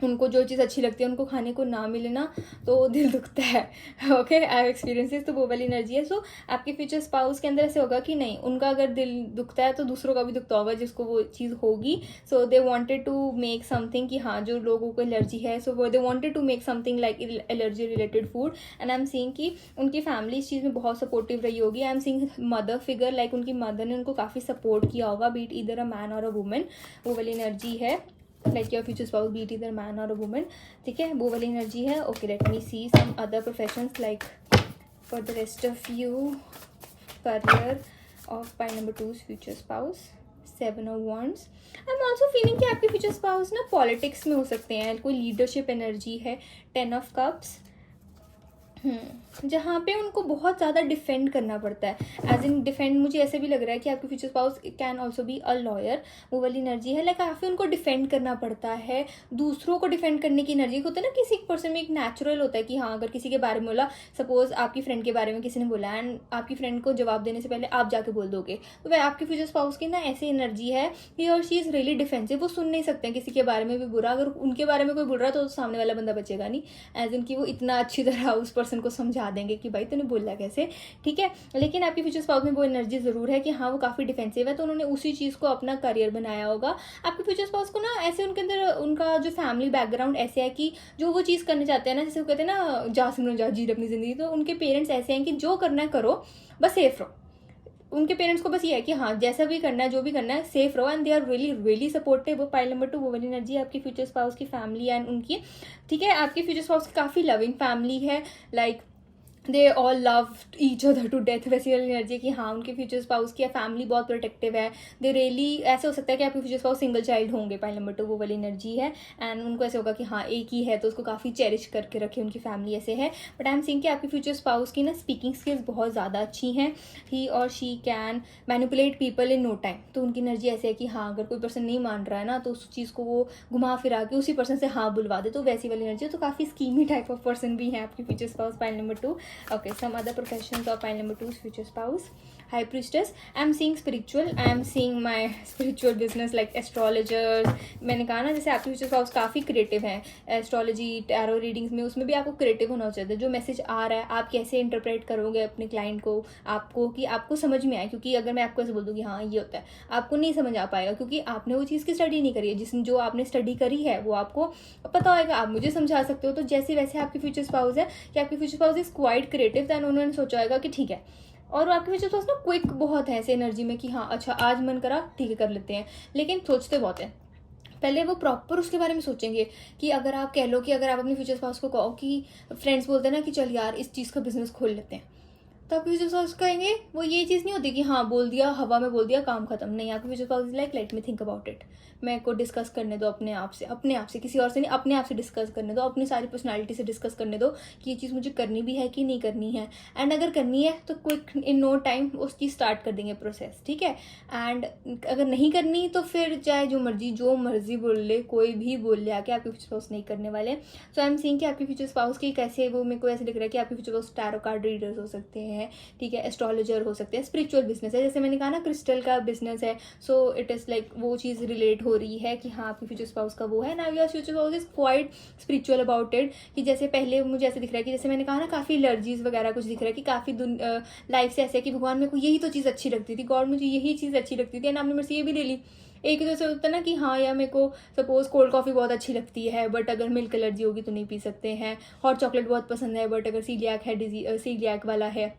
उनको जो चीज़ अच्छी लगती है उनको खाने को ना मिले ना, तो दिल दुखता है. Okay, I have experiences. तो वो वाली एनर्जी है. सो आपके फ्यूचर स्पाउस के अंदर ऐसे होगा कि नहीं, उनका अगर दिल दुखता है तो दूसरों का भी दुखता होगा जिसको वो चीज़ होगी. So they wanted to make something कि हाँ जो लोगों को एलर्जी है, सो वो they wanted to make something like allergy related food. And I am seeing कि उनकी फैमिली इस चीज़ में बहुत सपोर्टिव रही होगी. आई am seeing mother figure, like उनकी मदर ने उनको काफ़ी सपोर्ट किया होगा, beat either a man or a women. वो वाली एनर्जी है. Like your future spouse be it either man or a woman. ठीक है, वो वाली एनर्जी है. Okay, let me see some other professions like for the rest of you. Career of pile number 2 future spouse, 7 of wands. I am also feeling कि आपके future spouse ना politics में हो सकते हैं, कोई लीडरशिप एनर्जी है. 10 of cups, जहाँ पे उनको बहुत ज़्यादा डिफेंड करना पड़ता है. एज इन डिफेंड मुझे ऐसे भी लग रहा है कि आपके future spouse can also be a lawyer. वो वाली एनर्जी है. लाइक काफ़ी उनको डिफेंड करना पड़ता है, दूसरों को डिफेंड करने की एनर्जी होता है ना. किसी पर्सन में एक नेचुरल होता है कि हाँ अगर किसी के बारे में बोला, सपोज आपकी फ्रेंड के बारे में किसी ने बोला, एंड आपकी फ्रेंड को जवाब देने से पहले आप जाके बोल दोगे, तो वह आपके फ्यूचर स्पाउस की ना ऐसी एनर्जी है कि और शी इज़ रियली डिफेंसिव. वो सुन नहीं सकते हैं किसी के बारे में भी बुरा. अगर उनके बारे में कोई बोल रहा है तो सामने वाला बंदा बचेगा नहीं, एज इन कि वो इतना अच्छी तरह उस पर्सन को समझा देंगे कि भाई तूने बोला कैसे. ठीक है, लेकिन आपकी फ्यूचर स्पाउस में वो एनर्जी ज़रूर है कि हाँ वो काफ़ी डिफेंसिव है, तो उन्होंने उसी चीज़ को अपना करियर बनाया होगा. आपके फ्यूचर स्पाउस को ना ऐसे उनके अंदर उनका जो फैमिली बैकग्राउंड ऐसे है कि जो वो चीज़ करना चाहते हैं ना, जैसे वो कहते हैं ना जा सिमरन जा जी अपनी ज़िंदगी, तो उनके पेरेंट्स ऐसे हैं कि जो करना है करो, बस सेफ रहो. उनके पेरेंट्स को बस ये है कि हाँ जैसा भी करना है जो भी करना है सेफ रहो, and they are really really supportive. Pile number 2 वो वाली एनर्जी है आपकी फ्यूचर स्पाउस की फैमिली एंड उनकी. ठीक है, आपकी फ्यूचर स्पाउस की काफ़ी लविंग फैमिली है. Like they all love each other to death. वैसी वाली एनर्जी कि हाँ उनके फ्यूचर स्पाउस की फैमिली बहुत प्रोटेक्टिव है. दे रियली ऐसे हो सकता है कि आपके फ्यूचर स्पाउस सिंगल चाइल्ड होंगे. पाइल नंबर 2 वो वाली एनर्जी है. एंड उनको ऐसे होगा कि हाँ एक ही है तो उसको काफ़ी चेरिश करके रखे, उनकी फैमिली ऐसे है. बट आई एम सीइंग कि आपके फ्यूचर स्पाउस की ना स्पीकिंग स्किल्स बहुत ज़्यादा अच्छी हैं. ही और she can manipulate people in no time. तो उनकी एनर्जी ऐसे है कि हाँ अगर कोई पर्सन नहीं मान रहा है ना तो उस चीज़ को वो घुमा फिरा के उसी पर्सन से हाँ बुलवा दे, तो वैसी वाली एनर्जी. तो काफ़ी स्कीमी टाइप ऑफ पर्सन भी है आपके future spouse. Pile number 2 Okay, some other professions of pile number 2's future spouse. High priestess. I'm seeing spiritual. I'm seeing my spiritual business like astrologers. मैंने कहा ना जैसे आपके फ्यूचर स्पाउस काफ़ी creative हैं एस्ट्रोलॉजी टैरो रीडिंग्स में, उसमें भी आपको क्रिएटिव होना चाहिए। जो मैसेज आ रहा है आप कैसे इंटरप्रेट करोगे अपने क्लाइंट को, आपको कि आपको समझ में आए। क्योंकि अगर मैं आपको ऐसे बोल दूँ कि हाँ ये होता है, आपको नहीं समझ आ पाएगा क्योंकि आपने वो चीज़ की स्टडी नहीं करी है। जो आपने स्टडी करी है वो आपको पता होगा, आप मुझे समझा सकते हो। तो जैसे वैसे आपके फ्यूचर स्पाउस है कि आपके future spouse is quite creative, than उन्होंने सोचा होगा कि ठीक है। और आपके फ्यूचर स्पाउस ना क्विक बहुत है ऐसे एनर्जी में कि हाँ अच्छा आज मन करा ठीक है कर लेते हैं, लेकिन सोचते बहुत हैं। पहले वो प्रॉपर उसके बारे में सोचेंगे कि अगर आप कह लो कि अगर आप अपने फ्यूचर स्पाउस को कहो कि फ्रेंड्स बोलते हैं ना कि चल यार इस चीज़ का बिजनेस खोल लेते हैं, तो आपके फ्यूचर स्पाउस कहेंगे वो ये चीज़ नहीं होती कि हाँ बोल दिया हवा में बोल दिया काम खत्म। नहीं, आपके future spouse like let me think about it, मेरे को डिस्कस करने दो अपने आप से किसी और से नहीं, अपने आप से डिस्कस करने दो, अपनी सारी पर्सनालिटी से डिस्कस करने दो कि ये चीज़ मुझे करनी भी है कि नहीं करनी है। एंड अगर करनी है तो क्विक इन नो टाइम उस चीज़ स्टार्ट कर देंगे प्रोसेस, ठीक है। एंड अगर नहीं करनी तो फिर चाहे जो मर्जी बोल ले, कोई भी बोल ले आके, आपके फ्यूचर स्पाउस नहीं करने वाले। सो आई एम सीइंग कि आपके फ्यूचर स्पाउस की कैसे वो मेरे को ऐसे दिख रहा है कि आपके future spouse tarot card readers हो सकते हैं, ठीक है, एस्ट्रोलॉजर हो सकते हैं, स्पिरिचुअल बिजनेस है जैसे मैंने कहा ना क्रिस्टल का बिजनेस है। सो इट इज़ लाइक वो चीज़ रिलेट हो रही है कि हाँ आपके फ्यूचर स्पाउस का वो है। Now your future spouse is quite spiritual about it, कि जैसे पहले मुझे ऐसे दिख रहा है कि जैसे मैंने कहा ना काफ़ी एलर्जीज वगैरह कुछ दिख रहा है कि काफ़ी लाइफ से ऐसे है कि भगवान मेरे को यही तो चीज़ अच्छी लगती थी, गॉड मुझे यही चीज़ अच्छी लगती थी एंड आपने मेरे से ये भी ले ली। एक जैसे होता है ना कि हाँ यार मेरे को सपोज कोल्ड कॉफ़ी बहुत अच्छी लगती है बट अगर मिल्क एलर्जी होगी तो नहीं पी सकते हैं। हॉट चॉकलेट बहुत पसंद है बट अगर सीलियाक है, सीलियाक वाला है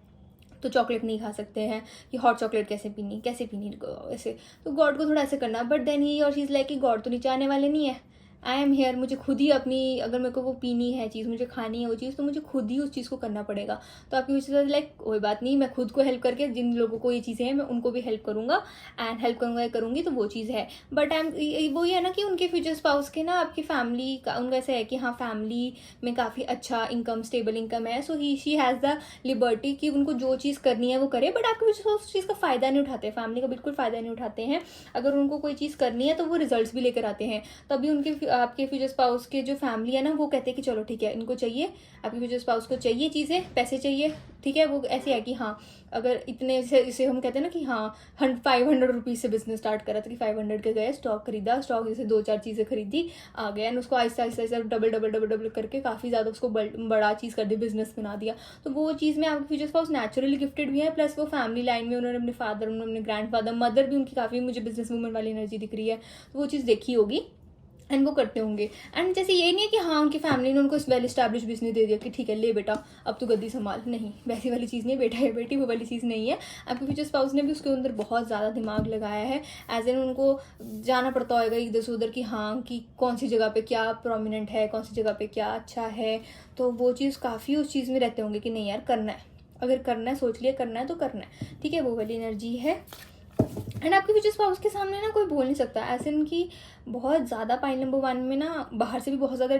तो चॉकलेट नहीं खा सकते हैं, कि हॉट चॉकलेट कैसे पीनी ऐसे। तो गॉड को थोड़ा ऐसे करना, बट देन ही और चीज़ लाइक कि गॉड तो नीचे आने वाले नहीं है, आई एम हेयर। मुझे खुद ही अपनी अगर मेरे को वो पीनी है चीज़, मुझे खानी है वो चीज़, तो मुझे खुद ही उस चीज़ को करना पड़ेगा। तो आपकी वजह से लाइक कोई बात नहीं, मैं खुद को हेल्प करके जिन लोगों को ये चीज़ें हैं मैं उनको भी हेल्प करूँगा एंड हेल्प करूँगी तो वो चीज़ है। बट वो ये है ना कि उनके फ्यूचर स्पाउस के ना आपकी फैमिली का उनका ऐसा है कि हाँ फैमिली में काफ़ी अच्छा इनकम, स्टेबल इनकम है। So she has the liberty कि उनको जो चीज़ करनी है वो करे, बट आपके फ्यूचर स्पाउस उस चीज़ का फ़ायदा नहीं उठाते, फैमिली का बिल्कुल फ़ायदा नहीं उठाते हैं। अगर उनको कोई चीज़ करनी है तो वो रिजल्ट्स भी लेकर आते हैं, तभी आपके फ्यूचर स्पाउस के जो फैमिली है ना वो कहते हैं कि चलो ठीक है इनको चाहिए, आपके फ्यूचर स्पाउस को चाहिए चीज़ें, पैसे चाहिए, ठीक है। वो ऐसे है कि हाँ अगर इतने से इसे हम कहते हैं ना कि हाँ 500 रुपीज़ से बिजनेस स्टार्ट करा था कि 500 के गए, स्टॉक खरीदा, स्टॉक जैसे 2-4 चीज़ें खरीदी आ गया एंड उसको आहिस्ता आहिस्ता डबल करके काफ़ी ज़्यादा उसको बड़ा चीज़ कर दी, बिजनेस बना दिया। तो वो चीज़ में आपके फ्यूचर स्पाउस नेचुरली गिफ्टेड भी है, प्लस वो फैमिली लाइन में उन्होंने अपने फादर, उन्होंने अपने ग्रैंड फादर, मदर भी उनकी काफ़ी मुझे बिजनेस वूमन वाली एनर्जी दिख रही है, तो वो चीज़ देखी होगी एंड वो करते होंगे। एंड जैसे ये नहीं है कि हाँ उनकी फैमिली ने उनको वेल एस्टैब्लिश बिजनेस दे दिया कि ठीक है ले बेटा अब तू गद्दी संभाल, नहीं वैसी वाली चीज़ नहीं है, बेटा है बेटी वो वाली चीज़ नहीं है। आपके फ्यूचर स्पाउस ने भी उसके अंदर बहुत ज़्यादा दिमाग लगाया है, एज एन उनको जाना पड़ता होगा इधर से उधर कि हाँ कि कौन सी जगह पे क्या प्रोमिनेंट है, कौन सी जगह पे क्या अच्छा है, तो वो चीज़ काफ़ी उस चीज़ में रहते होंगे कि नहीं यार करना है, अगर करना है सोच लिया करना है तो करना है, ठीक है, वो वाली एनर्जी है। एंड आपके फ्यूचर स्पाउस के सामने ना कोई बोल नहीं सकता, ऐसे इनकी बहुत ज़्यादा पाइल नंबर 1 में ना बाहर से भी बहुत ज़्यादा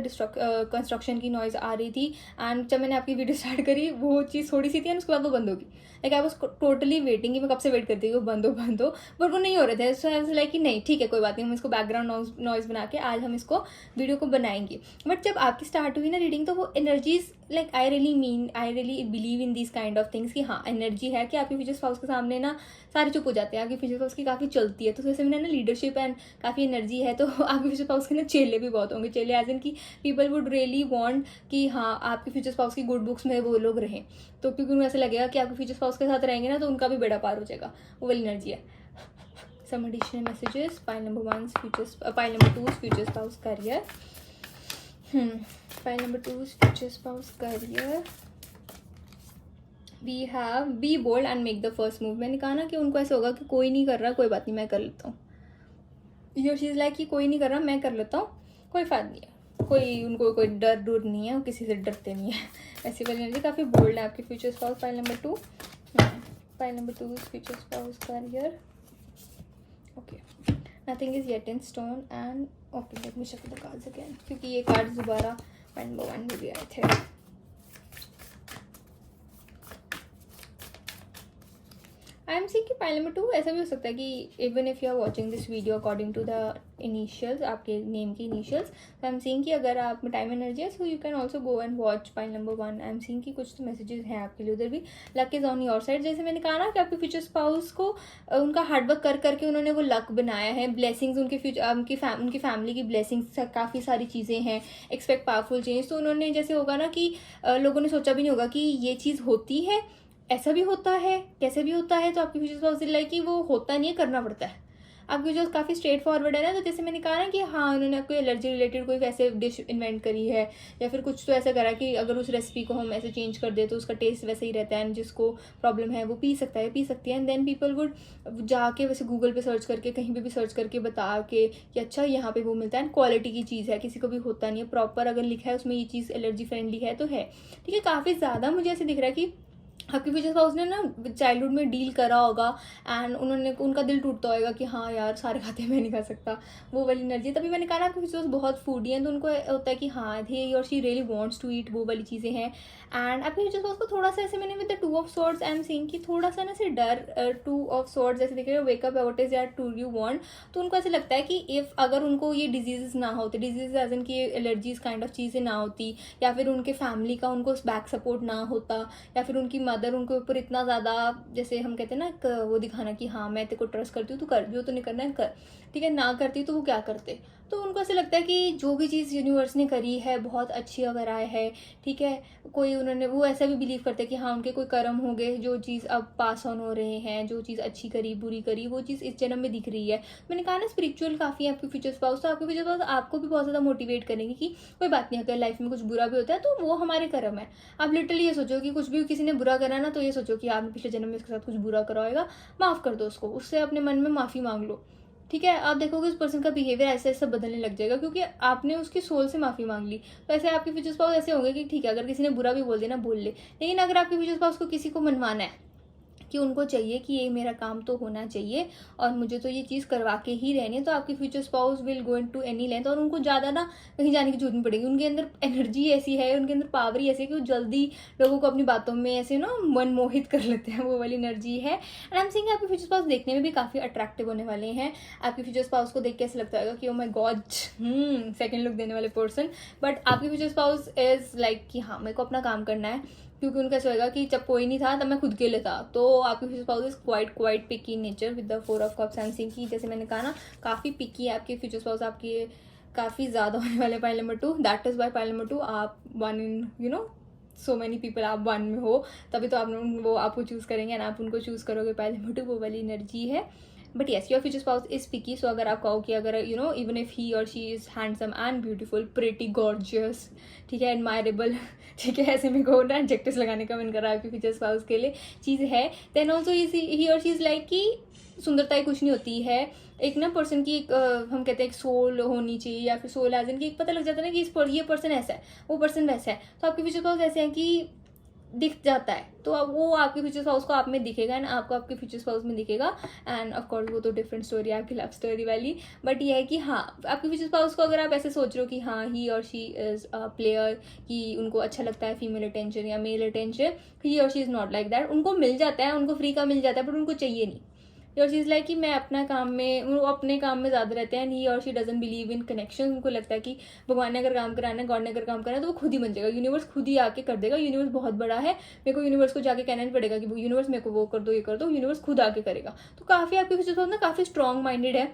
कंस्ट्रक्शन की नॉइज़ आ रही थी। एंड जब मैंने आपकी वीडियो स्टार्ट करी वो चीज़ थोड़ी सी थी एंड उसके बाद वो बंद होगी, like I was totally waiting कि मैं कब से वेट करती हूँ वो बंद हो, बट वो नहीं हो रहे थे। सो आई वाज लाइक कि नहीं ठीक है कोई बात नहीं, हम इसको बैकग्राउंड नॉइज़ बना के आज हम इसको वीडियो को बनाएंगे। बट जब आपकी स्टार्ट हुई ना रीडिंग तो वो energies like I really believe in this kind of things कि हाँ एनर्जी है कि आपके फ्यूचर स्पाउस के सामने ना सारे चुप हो जाते हैं, आपके फ्यूचर स्पाउस की काफ़ी चलती है। तो जैसे मैंने ना लीडरशिप एंड काफ़ी एनर्जी है तो आपके फ्यूचर स्पाउस के ना चेले भी बहुत होंगे, चेले एज इन की पीपल वुड रियली वांट कि हाँ आपके फ्यूचर स्पाउस की गुड बुक्स में वो लोग रहें, तो क्योंकि उन्हें ऐसा लगेगा कि आपके फ्यूचर स्पाउस के साथ रहेंगे ना तो उनका भी बेड़ा पार हो जाएगा, वो वाली एनर्जी है। Some additional messages, pile number 1 pile number 2 future spouse career, pile number 2 future spouse career, we have be bold and make the first move. मैंने कहा ना कि उनको ऐसे होगा कि कोई नहीं कर रहा कोई बात नहीं मैं कर लेता हूँ, योर चीज़ लाइक कि कोई नहीं कर रहा मैं कर लेता हूँ, कोई फायदा नहीं है, उनको कोई डर नहीं है, वो किसी से डरते नहीं है, ऐसी वाली एनर्जी काफ़ी बोल्ड है आपके future spouse. Pile number 2 pile number 2 future spouse career, okay nothing is yet in stone and okay let me shuffle the cards again, क्योंकि ये कार्ड्स दोबारा पाइल नंबर 1 में भी आए थे। आई एम सीइंग कि पाइल नंबर 2 ऐसा भी हो सकता है कि even if you are watching this video according to the initials, आपके नेम की इनिशियल्स, तो आई एम सीइंग कि अगर आप में टाइम एनर्जी है so you can also go and watch pile number 1। I am seeing कि कुछ तो मैसेजेस हैं आपके लिए उधर भी। Luck is on your side, जैसे मैंने कहा ना कि आपके फ्यूचर स्पाउस को उनका हार्डवर्क कर करके उन्होंने वो लक बनाया है। ब्लेसिंग्स उनके फ्यूचर उनकी फैमिली की ब्लेसिंग्स काफ़ी सारी चीज़ें हैं। एक्सपेक्ट पावरफुल चेंज, तो उन्होंने जैसे होगा ना कि लोगों ने सोचा भी नहीं होगा कि ये चीज़ होती है, ऐसा भी होता है, कैसे भी होता है। तो आपके फ्यूचर स्पाउस लाइक कि वो होता नहीं है, करना पड़ता है। आपकी जो काफ़ी स्ट्रेट फॉरवर्ड है ना, तो जैसे मैंने कहा ना कि हाँ उन्होंने कोई एलर्जी रिलेटेड कोई वैसे डिश इन्वेंट करी है, या फिर कुछ तो ऐसा करा कि अगर उस रेसिपी को हम ऐसे चेंज कर दे तो उसका टेस्ट वैसे ही रहता है, एंड जिसको प्रॉब्लम है वो पी सकता है, पी सकती है। एंड देन पीपल वुड जाके वैसे गूगल पे सर्च करके, कहीं पे भी सर्च करके बता के कि अच्छा यहाँ पे वो मिलता है, एंड क्वालिटी की चीज़ है, किसी को भी होता नहीं है। प्रॉपर अगर लिखा है उसमें ये चीज़ एलर्जी फ्रेंडली है तो है, ठीक है। काफ़ी ज़्यादा मुझे ऐसे दिख रहा है कि आपके फ्यूचर स्पाउस ने ना चाइल्डहुड में डील करा होगा, एंड उनका दिल टूटता होगा कि हाँ यार सारे खाते मैं नहीं खा सकता, वो वाली एनर्जी। तभी मैंने कहा ना आपके फ्यूचर स्पाउस बहुत फूडी हैं, तो उनको होता है कि हाँ ही और she really wants to eat, वो वाली चीज़ें हैं। एंड आपके फ्यूचर स्पाउस को थोड़ा सा ऐसे, मैंने with the 2 of swords I am seeing कि थोड़ा सा ना ऐसे डर, 2 ऑफ स्वॉर्ड्स जैसे देख रहे हो, वेकअप व्हाट इज यार टू यू वांट। तो उनको ऐसे लगता है कि इफ़ अगर उनको ये डिजीज़ ना होते, डिजीज़ एज इन की एलर्जीज काइंड ऑफ चीज़ें ना होती, या फिर उनके फैमिली का उनको बैक सपोर्ट ना होता, या फिर उनकी मदर उनके ऊपर इतना ज़्यादा, जैसे हम कहते हैं ना वो दिखाना कि हाँ मैं तेरे को ट्रस्ट करती हूँ, तू कर, जो तो नहीं करना है कर, ठीक है, ना करती तो वो क्या करते। तो उनको ऐसे लगता है कि जो भी चीज़ यूनिवर्स ने करी है बहुत अच्छी अगर आए है, ठीक है। कोई उन्होंने वो ऐसा भी बिलीव करते हैं कि हाँ उनके कोई कर्म हो गए, जो चीज़ अब पास ऑन हो रहे हैं, जो चीज़ अच्छी करी बुरी करी वो चीज़ इस जन्म में दिख रही है। मैंने कहा ना स्पिरिचुअल काफ़ी है आपके फ्यूचर स्पाउस, तो आपके फ्यूचर स्पाउस आपको भी बहुत ज़्यादा मोटिवेट करेंगे कि कोई बात नहीं, अगर लाइफ में कुछ बुरा भी होता है तो वो हमारे कर्म है। आप लिटरली ये सोचो कि कुछ भी किसी ने बुरा करा ना, तो ये सोचो कि आपने पिछले जन्म में इसके साथ कुछ बुरा करा होगा, माफ़ कर दो उसको, उससे अपने मन में माफ़ी मांग लो, ठीक है। आप देखोगे उस पर्सन का बिहेवियर ऐसे ऐसे बदलने लग जाएगा, क्योंकि आपने उसकी सोल से माफ़ी मांग ली। तो ऐसे आपके फ्यूचर स्पाउस ऐसे होंगे कि ठीक है अगर किसी ने बुरा भी बोल दिया ना, बोल ले, लेकिन अगर आपके फ्यूचर स्पाउस को किसी को मनवाना है कि उनको चाहिए कि ये मेरा काम तो होना चाहिए और मुझे तो ये चीज़ करवा के ही रहनी है, तो आपकी future spouse will go to any length, और उनको ज़्यादा ना कहीं जाने की जरूरत नहीं पड़ेगी। उनके अंदर एनर्जी ऐसी है, उनके अंदर पावर ही ऐसी है कि वो जल्दी लोगों को अपनी बातों में ऐसे ना मनमोहित कर लेते हैं, वो वाली एनर्जी है। एंड आई एम सेइंग आपके फ्यूचर स्पाउस देखने में भी काफ़ी अट्रैक्टिव होने वाले हैं। आपके फ्यूचर स्पाउस को देख के ऐसा लगता है कि oh my God, second look देने वाले पर्सन। बट आपके फ्यूचर स्पाउस इज लाइक कि हाँ मेरे को अपना काम करना है, क्योंकि उनका ऐसा होगा कि जब कोई नहीं था तब मैं खुद के लिए था। तो आपके future spouse is quite picky in nature with the 4 of cups and sink की, जैसे मैंने कहा ना काफ़ी पिकी है आपके फ्यूचर स्पाउस, आपके काफ़ी ज़्यादा होने वाले pile number 2। That is why pile number 2 आप 1 इन सो मैनी पीपल, आप 1 में हो तभी तो आप वो आपको चूज़ करेंगे एंड आप उनको चूज़ करोगे पाइल नंबर 2, वो वाली एनर्जी है। But yes your future spouse is picky. So अगर आप कहो कि अगर इवन इफ ही और she is handsome and beautiful, pretty, gorgeous, ठीक है, एडमायरेबल, ठीक है, ऐसे में को ना एडजेक्टिव्स लगाने का मन कर रहा है आपके फ्यूचर स्पाउस के लिए चीज़ है, देन ऑल्सो ही और शी इज़ लाइक कि सुंदरता ही कुछ नहीं होती है, एक ना पर्सन की एक हम कहते हैं एक सोल होनी चाहिए, या फिर सोल एज इन की एक पता लग जाता है ना कि ये पर्सन ऐसा है, वो पर्सन वैसा है। तो आपके फ्यूचर स्पाउस ऐसे हैं कि दिख जाता है, तो अब वो आपके फ्यूचर स्पाउस को आप में दिखेगा एंड आपको आपके फ्यूचर स्पाउस में दिखेगा। एंड ऑफकोर्स वो तो डिफरेंट स्टोरी है आपकी लव स्टोरी वाली, बट ये है कि हाँ आपके फ्यूचर स्पाउस को अगर आप ऐसे सोच रहे हो कि हाँ ही और शी इज़ अ प्लेयर, कि उनको अच्छा लगता है फीमेल अटेंशन या मेल अटेंशन, ही और she is not like that. उनको मिल जाता है, उनको फ्री का मिल जाता है, बट उनको चाहिए नहीं। योर चीज़ लाइक कि मैं अपना काम में, वो अपने काम में ज़्यादा रहते हैं, ही और she doesn't believe in connection. उनको लगता है कि भगवान ने अगर काम कराना है, गॉड ने अगर काम कराना है तो वो खुद ही बन जाएगा, यूनिवर्स खुद ही आके कर देगा। यूनिवर्स बहुत बड़ा है, मेरे को यूनिवर्स को जाके कहना नहीं पड़ेगा कि यूनिवर्स मेरे को वो कर दो ये कर दो, यूनिवर्स खुद आके करेगा। तो काफ़ी आपके फ्यूचर ना काफ़ी स्ट्रॉन्ग माइंडेड है।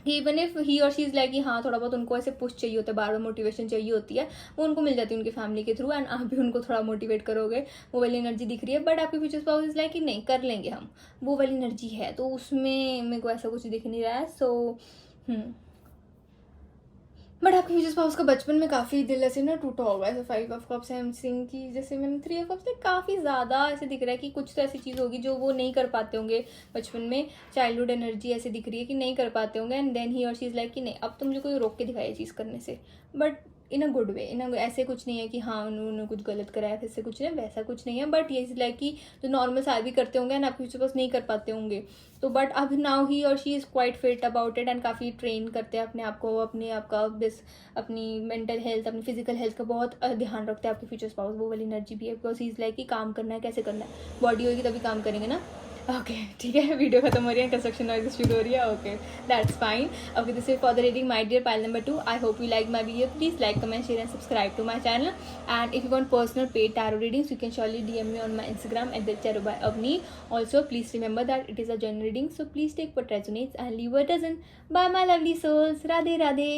इवन इफ ही और शी इज़ लाइक कि हाँ थोड़ा बहुत उनको ऐसे पुश चाहिए होता है, बार बार मोटिवेशन चाहिए होती है, वो उनको मिल जाती है उनकी फैमिली के थ्रू, एंड आप भी उनको थोड़ा मोटिवेट करोगे, वो वाली एनर्जी दिख रही है। बट आपके फ्यूचर स्पाउस इज़ लाइक कि नहीं कर लेंगे हम, वो वाली एनर्जी है, तो उसमें मेरे को ऐसा कुछ दिख नहीं रहा है। सो बट आपके फ्यूचर स्पाउस का बचपन में काफ़ी दिल ऐसे ना टूटा होगा। ऐसे 5 ऑफ कप्स है सिंह की, जैसे मैंने 3 ऑफ कप्स में काफ़ी ज़्यादा ऐसे दिख रहा है कि कुछ तो ऐसी चीज़ होगी जो वो नहीं कर पाते होंगे बचपन में। चाइल्डहुड एनर्जी ऐसे दिख रही है कि नहीं कर पाते होंगे, एंड देन ही और शी इज़ लाइक कि नहीं अब तो मुझे कोई रोक के दिखाई चीज़ करने से, but in a good way, इन ऐसे कुछ नहीं है कि हाँ उन्होंने कुछ गलत कराया फिर से कुछ नहीं, वैसा कुछ नहीं है। बट ये लाइक कि जो नॉर्मल सारे भी करते होंगे एंड आपके फ्यूचर पास नहीं कर पाते होंगे, तो बट अब नाउ ही और she is quite fit about it, and काफ़ी ट्रेन करते हैं अपने आप को, अपने आप का अपनी मेंटल हेल्थ, अपनी फिजिकल हेल्थ का बहुत ध्यान रखते हैं आपके फ्यूचर स्पाउस। वो वाली एनर्जी भी है, बिकॉज ही इज़ लाइक कि काम करना है, कैसे करना है, बॉडी होगी तभी काम करेंगे ना। ओके ठीक है, वीडियो खत्म हो रही है, कंस्ट्रक्शन नॉइज शुरू हो रही है. Okay, that's fine. Okay, this is for the reading my dear pile number 2. I hope you like my video. Please like, comment, share and subscribe to my channel. And if you want personal paid tarot readings, you can surely DM me on my Instagram @tarot_by_avni. Also, please remember that it is a general reading, so please take what resonates and leave what doesn't. Bye my lovely souls. Radhe Radhe.